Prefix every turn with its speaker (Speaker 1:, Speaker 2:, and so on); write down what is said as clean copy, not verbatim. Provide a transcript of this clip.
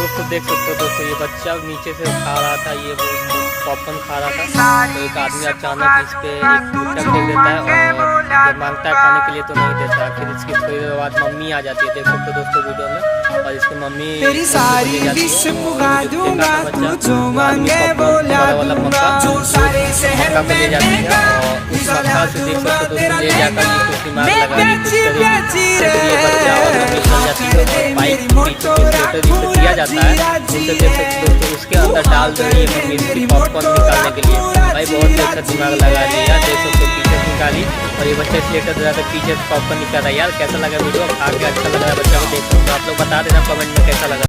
Speaker 1: दोस्तों देख सकते हो दोस्तों, ये बच्चा नीचे से खा रहा था, ये पॉपकॉर्न खा रहा था। तो एक आदमी अचानक इस पे एक भुट्टा फेंक देता है और जब मांगता है खाने के लिए तो नहीं देता। फिर इसकी थोड़ी देर बाद मम्मी आ जाती है, देख सकते हो दोस्तों वीडियो में। और इसकी मम्मी
Speaker 2: तेरी सारी डिश पुगा दूंगा, तू जो मांगे वो ला दूंगा। जो सारे शहर में
Speaker 1: ले जाती है और उस मक्का से देख सकते हो दोस्तों ले जाकर ये कुछ दिमाग लगा रही है, ये बच्चा और मम्मी चल जाती है और बाइक पीछे दिया जाता है। उसे देख सकते हो दोस्तों उसके अंदर डाल दो ये मम्मी इसकी पॉपकॉर्न निकालने के लिए। भाई बहुत ही अच्छा दिमाग लगा रही है यार, देख सकते हो पीछे से निकाली और ये बच्चे स्लेटर दे रहा था, पीछे से पॉपकॉर्न निकाल रहा है। यार कैसा लगा वीडियो, खा के अच्छा लग रहा है बच्चा को, देख सकते हो आप लोग बता देना कमेंट में कैसा लगा।